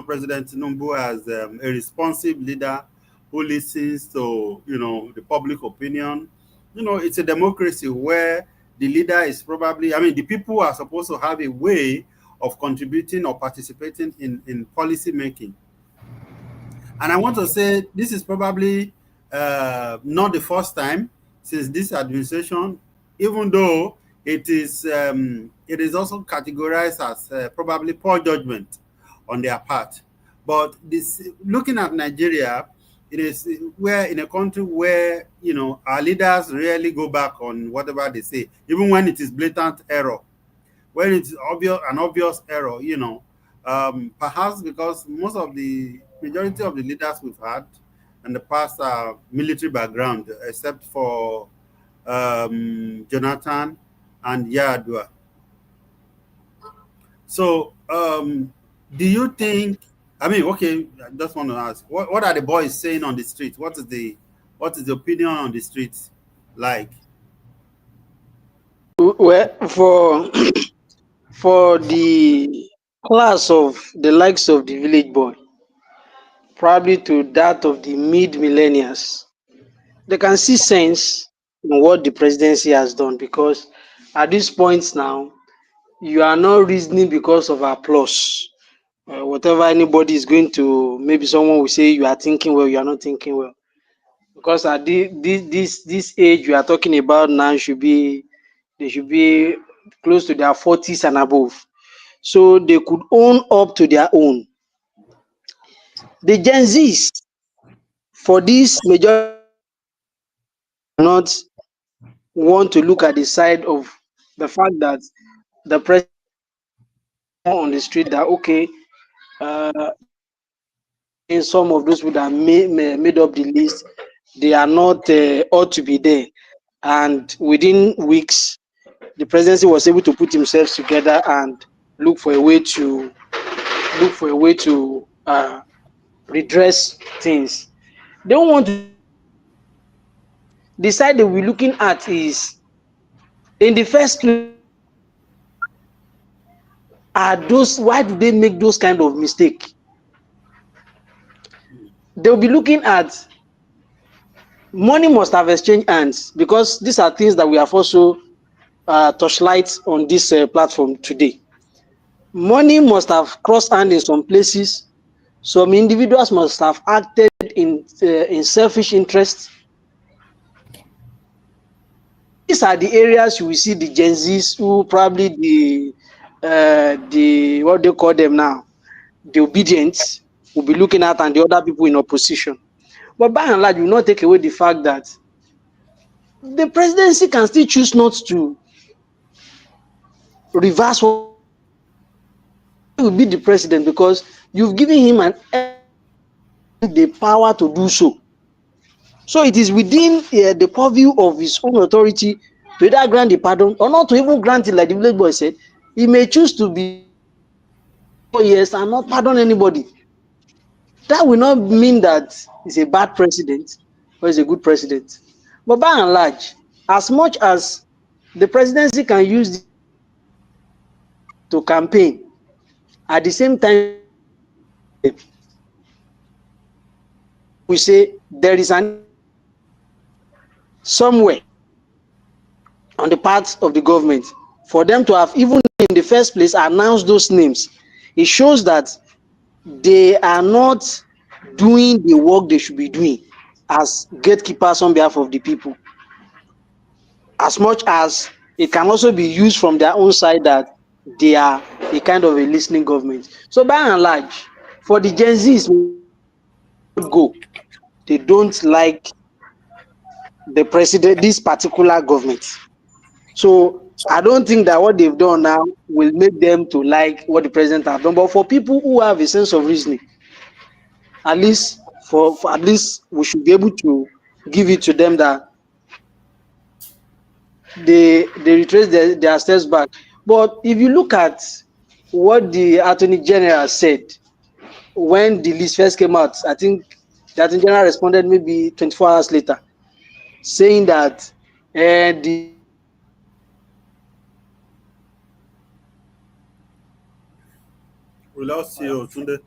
President Tinubu as a responsive leader who listens to, the public opinion? It's a democracy where the leader is probably, I mean, the people are supposed to have a way of contributing or participating in policy making. And I want to say this is probably not the first time since this administration, even though it is also categorized as probably poor judgment on their part. But this, looking at Nigeria, it is where in a country where our leaders rarely go back on whatever they say, even when it is blatant error, when it's obvious, an obvious error, perhaps because most of the majority of the leaders we've had in the past are military background, except for Jonathan and Yadua. So, do you think? I mean, okay, I just want to ask, what are the boys saying on the street? What is the opinion on the streets like? Well, for the class of the likes of the village boy, probably to that of the mid millennials, they can see sense in what the presidency has done, because at this point now, you are not reasoning because of applause. Whatever anybody is going to, maybe someone will say you are thinking well, you are not thinking well. Because at this age we are talking about now, they should be close to their 40s and above. So they could own up to their own. The Gen Zs, for this majority, not want to look at the side of the fact that the president on the street that okay, in some of those people that made up the list, they are not ought to be there. And within weeks, the presidency was able to put himself together and look for a way to look for a way to redress things. They don't want to. The side that we're looking at is, in the first place, are those, why do they make those kind of mistake? They'll be looking at, money must have exchanged hands, because these are things that we have also torchlight on this platform today. Money must have crossed hands in some places. Some individuals must have acted in selfish interest. These are the areas you will see the Gen Zs, who probably the what they call them now, the obedient, will be looking at, and the other people in opposition. But by and large, we will not take away the fact that the presidency can still choose not to reverse what will be the president, because you've given him the power to do so. So it is within the purview of his own authority to either grant the pardon or not to even grant it, like the village boy said. He may choose to be 4 years and not pardon anybody. That will not mean that he's a bad president or he's a good president. But by and large, as much as the presidency can use to campaign, at the same time, we say there is an somewhere on the part of the government for them to have even in the first place announced those names. It shows that they are not doing the work they should be doing as gatekeepers on behalf of the people. as much as it can also be used from their own side that they are a kind of a listening government. So by and large, for the Gen Zs may not go, they don't like the president, this particular government. So I don't think that what they've done now will make them to like what the president have done. But for people who have a sense of reasoning, at least for at least we should be able to give it to them that they retrace their steps back. But if you look at what the Attorney General said when the list first came out, I think the Attorney General responded maybe 24 hours later, saying that the We lost you, Tunde.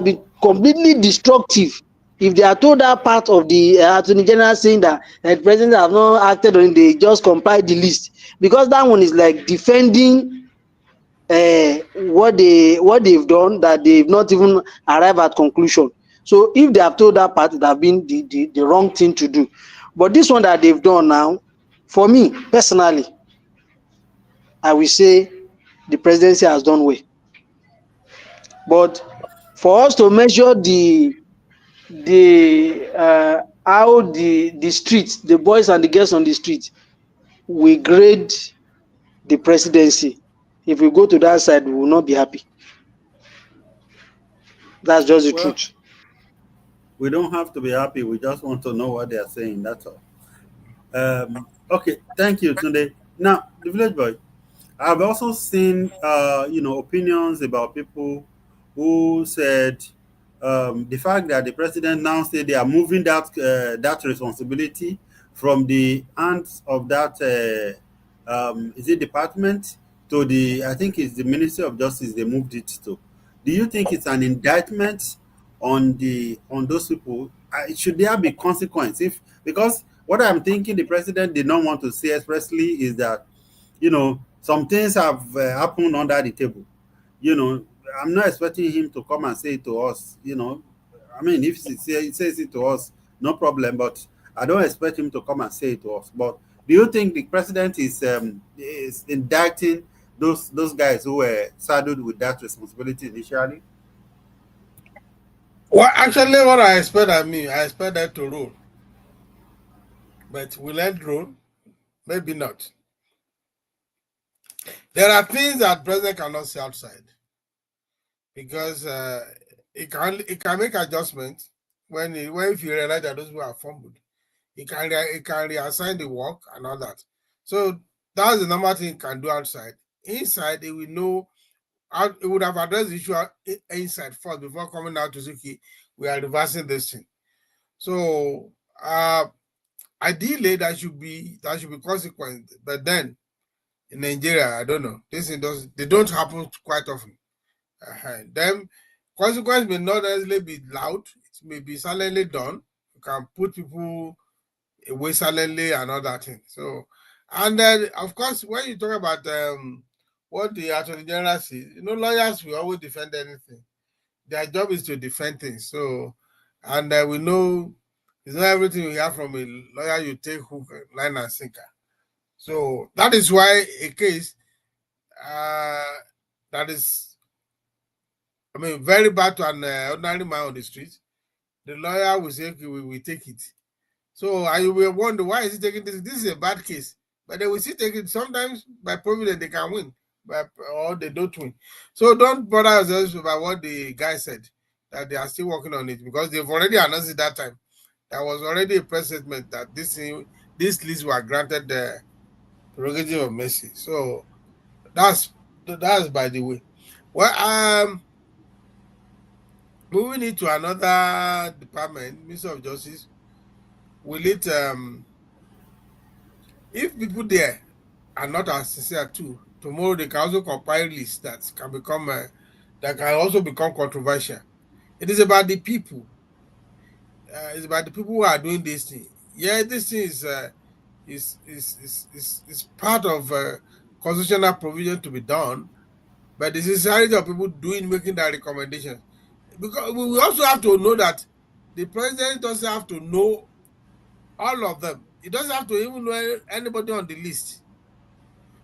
be completely destructive if they are told that part of the Attorney General saying that the president have not acted on it, they just compile the list, because that one is like defending what they've done, that they've not even arrived at conclusion. So if they have told that part, it have been the wrong thing to do. But this one that they've done now, for me personally, I will say the presidency has done well. But for us to measure how the streets, the boys and the girls on the street, we grade the presidency. If we go to that side, we will not be happy. That's just the Well, truth. we don't have to be happy. We just want to know what they are saying. That's all. Okay, thank you, Tunde. Now, the village boy. I've also seen, opinions about people who said the fact that the president now said they are moving that responsibility from the hands of that is it department to the, I think it's the Ministry of Justice. They moved it to. Do you think it's an indictment on those people? Should there be consequence if, because what I'm thinking the president did not want to say expressly is that, some things have happened under the table. I'm not expecting him to come and say it to us. I mean, if he says it to us, no problem. But I don't expect him to come and say it to us. But do you think the president is indicting those guys who were saddled with that responsibility initially? Well, actually, what I expect that to roll. But will it roll? Maybe not. There are things that president cannot see outside because it can make adjustments when if you realize that those people are fumbled. It can reassign the work and all that. So that's the normal thing it can do outside. Inside, it will know how it would have addressed the issue inside first before coming out to say, okay, we are reversing this thing. So ideally that should be consequent. But then in Nigeria, I don't know. They don't happen quite often. Then consequence may not necessarily be loud. It may be silently done. You can put people away silently and all that thing. So, and then of course, when you talk about what the Attorney General says, lawyers will always defend anything. Their job is to defend things. So, and we know it's not everything you hear from a lawyer you take hook, line, and sinker. So that is why a case that is, very bad to an ordinary man on the street, the lawyer will say, okay, we will take it. So I will wonder, why is he taking this? This is a bad case. But they will still take it. Sometimes by providence they can win, or they don't win. So don't bother yourselves about what the guy said, that they are still working on it, because they've already announced it that time. There was already a press statement that this list were granted the prerogative of mercy. So that's by the way. Well, moving into another department, Ministry of Justice, will it if people there are not as sincere too, tomorrow they can also compile lists that can also become controversial. It is about the people. It's about the people who are doing this thing. Yeah, this thing is part of constitutional provision to be done, but the sincerity of people making that recommendation. Because we also have to know that the president doesn't have to know all of them. He doesn't have to even know anybody on the list.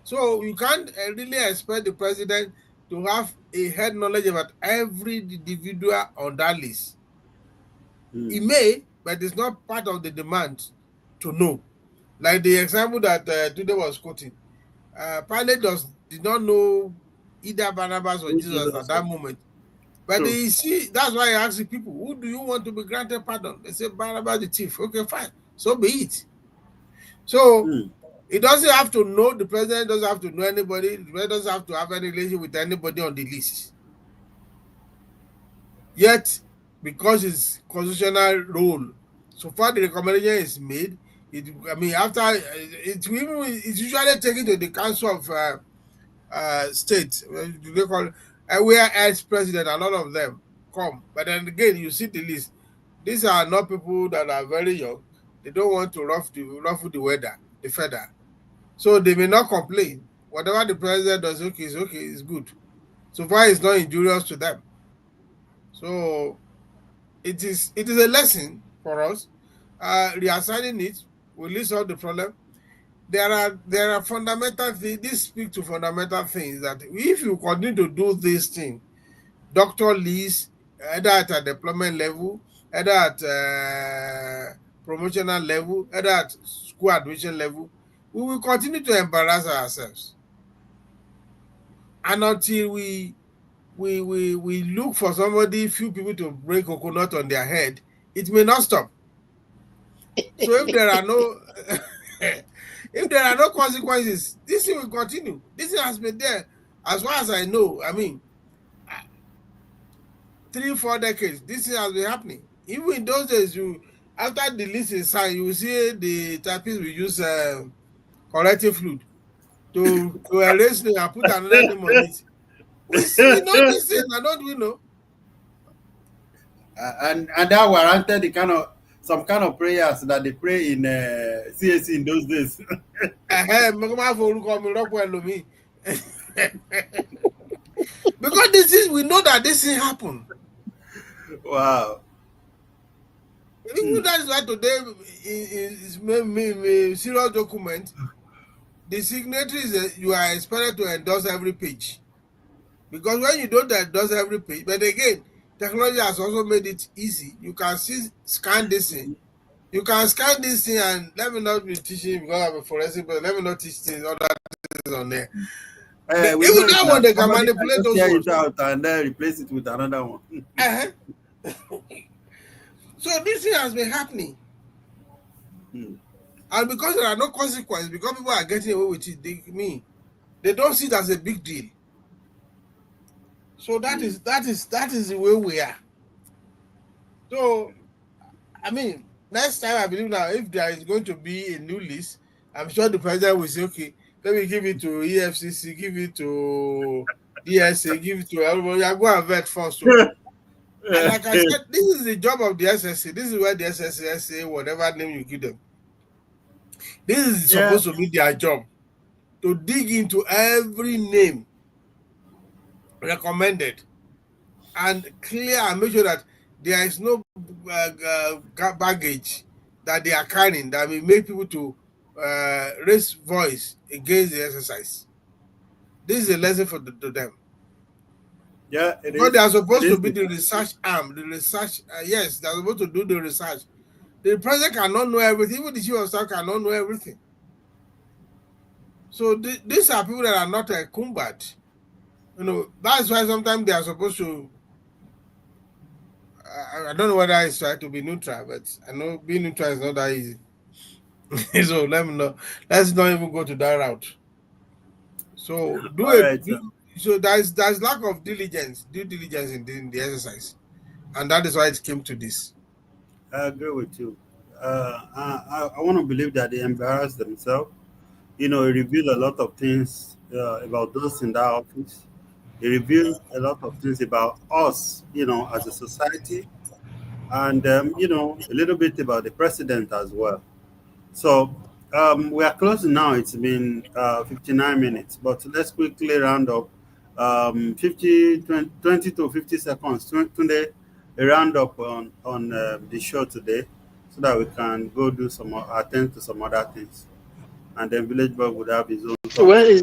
So you can't really expect the president to have a head knowledge about every individual on that list. He may, but it's not part of the demand to know. Like the example that today was quoting. Pilate did not know either Barnabas or Jesus at that moment. But you see, that's why I ask the people, who do you want to be granted pardon? They say Barnabas the thief. Okay, fine. So be it. So it doesn't have to know, the president doesn't have to know anybody, the president doesn't have to have any relationship with anybody on the list. Yet, because it's constitutional role, so far the recommendation is made, after it's usually taken to the Council of State, they call where ex-president and all of them come. But then again, you see the list. These are not people that are very young. They don't want to ruffle the weather, the feather. So they may not complain. Whatever the president does, okay, it's good. So far, it's not injurious to them. So it is a lesson for us. Reassigning it will solve the problem. There are fundamental things. This speaks to fundamental things that if you continue to do this thing, doctor leaves, either at a deployment level, either at promotional level, either at school admission level, we will continue to embarrass ourselves. And until we look for few people to break coconut on their head, it may not stop. So if there are no if there are no consequences, this thing will continue. This thing has been there as far as I know. 3-4 decades, this thing has been happening. Even in those days, after the list is signed, you will see the typists will use corrective fluid to erase it and put another name on it. We know this thing, and don't we know? And that warranted some kind of prayers that they pray in CAC in those days. Because this is, we know that this thing happened. Wow. Even that is why today is serious document. The signatories, you are expected to endorse every page. Because when you don't endorse every page, but again, technology has also made it easy. You can scan this thing. You can scan this thing, and let me not be teaching because I'm a forensic, but let me not teach things, other things on there. Even that one, they can manipulate those ones. It out and then replace it with another one. So this thing has been happening. And because there are no consequences, because people are getting away with it, they don't see it as a big deal. So that is the way we are. So, next time I believe now, if there is going to be a new list, I'm sure the president will say, okay, let me give it to EFCC, give it to DSA, give it to everybody. I go and vet first. So. And like I said, this is the job of the SSC. This is where the SSC say whatever name you give them. This is supposed to be their job, to dig into every name recommended and clear and make sure that there is no baggage that they are carrying that will make people to raise voice against the exercise. This is a lesson to them. Yeah, it because they are supposed to be the research arm, the research. Yes, they are supposed to do the research. The president cannot know everything. Even the chief of staff cannot know everything. So these are people that are not cumbered. That's why sometimes they are supposed to. I don't know whether it's trying to be neutral, but I know being neutral is not that easy. So let me know. Let's not even go to that route. So so there's lack of due diligence in the exercise, and that is why it came to this. I agree with you. I want to believe that they embarrass themselves. It reveals a lot of things about those in that office. It reveals a lot of things about us, as a society, and a little bit about the president as well. So we are closing now. It's been 59 minutes, but let's quickly round up. 20 to 50 seconds. Today, a roundup on the show today, so that we can go do attend to some other things, and then Village Boy would have his own Well, thoughts.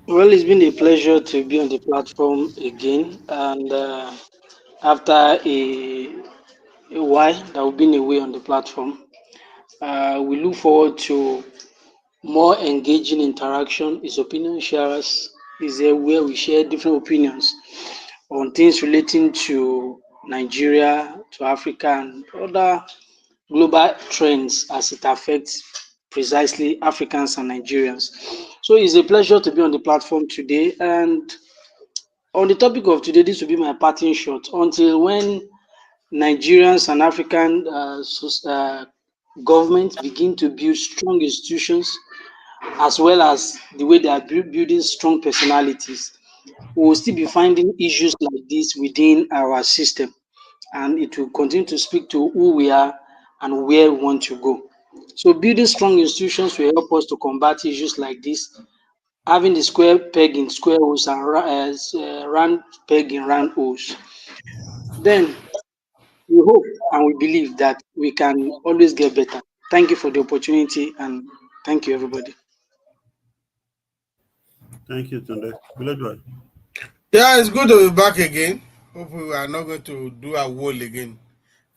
it's been a pleasure to be on the platform again, and after a while that we've been away on the platform, we look forward to more engaging interaction. His opinion sharers is there where we share different opinions on things relating to Nigeria, to Africa, and other global trends as it affects precisely Africans and Nigerians. So it's a pleasure to be on the platform today. And on the topic of today, this will be my parting shot. Until when Nigerians and African governments begin to build strong institutions, as well as the way they are building strong personalities, we will still be finding issues like this within our system, and it will continue to speak to who we are and where we want to go. So, building strong institutions will help us to combat issues like this, having the square peg in square holes and round peg in round holes. Then we hope and we believe that we can always get better. Thank you for the opportunity, and thank you, everybody. Thank you, Tunde. Village Boy. Yeah, it's good to be back again. Hopefully, we are not going to do a wall again.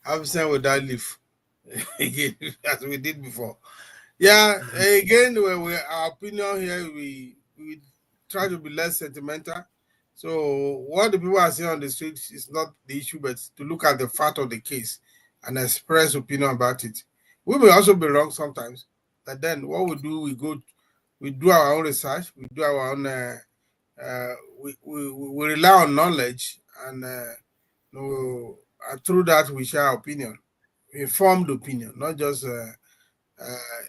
Absent without leave again, as we did before. Yeah, again, our opinion here, we try to be less sentimental. So, what the people are saying on the street is not the issue, but to look at the fact of the case and express opinion about it. We may also be wrong sometimes, but then what we do, we do our own research, we do our own. We rely on knowledge, and and through that we share our opinion, informed opinion, not just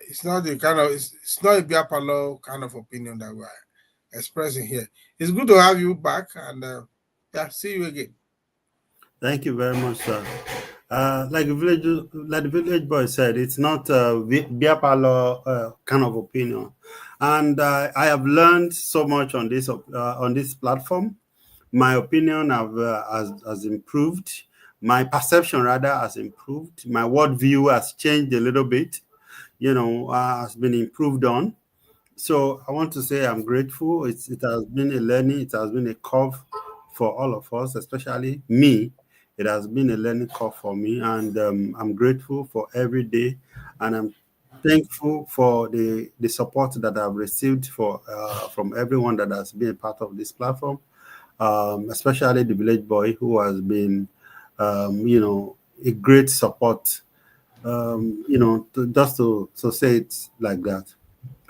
it's not the kind of it's not a beer parlor kind of opinion that we're expressing here. It's good to have you back, and yeah, see you again. Thank you very much, sir. Like the village boy said, it's not a beer parlor kind of opinion, and I have learned so much on this platform. My opinion has improved. My perception rather has improved. My worldview has changed a little bit. Has been improved on. So I want to say I'm grateful. It has been a learning. It has been a curve for all of us, especially me. It has been a learning curve for me, and I'm grateful for every day, and I'm thankful for the support that I've received from everyone that has been a part of this platform, especially the village boy who has been, a great support. To say it like that.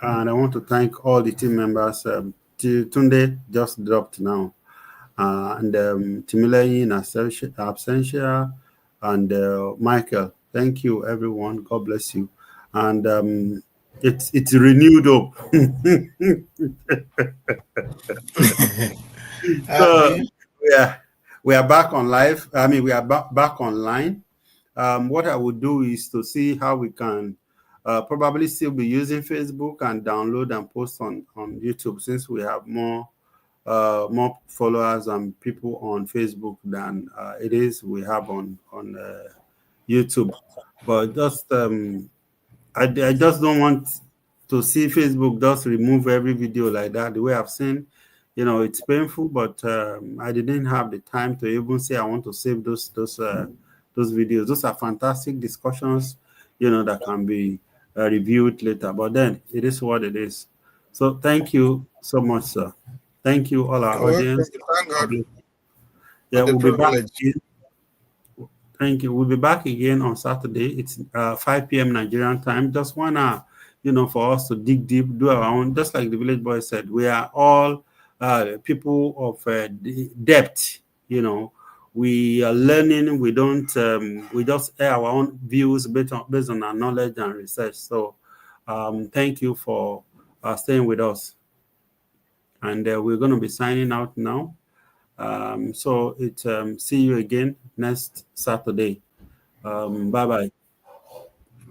And I want to thank all the team members. Tunde just dropped now, and Timileyin in absentia, and Michael. Thank you, everyone. God bless you. And it's renewed hope. So Happy. we are back on live. I mean, we are back online. What I would do is to see how we can probably still be using Facebook and download and post on YouTube, since we have more followers and people on Facebook than it is we have on YouTube. But I just don't want to see Facebook just remove every video like that. The way I've seen, it's painful, but I didn't have the time to even say I want to save those videos. Those are fantastic discussions, that can be reviewed later. But then it is what it is. So thank you so much, sir. Thank you, all our You're welcome. audience. Thank God for Yeah, the we'll be back privilege. again. Thank you. We'll be back again on Saturday. It's 5 p.m. Nigerian time. Just wanna, for us to dig deep, do our own. Just like the village boy said, we are all people of depth. We are learning. We don't. We just air our own views based on our knowledge and research. So, thank you for staying with us. And we're going to be signing out now. So it's see you again next Saturday. Bye bye.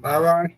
Bye bye.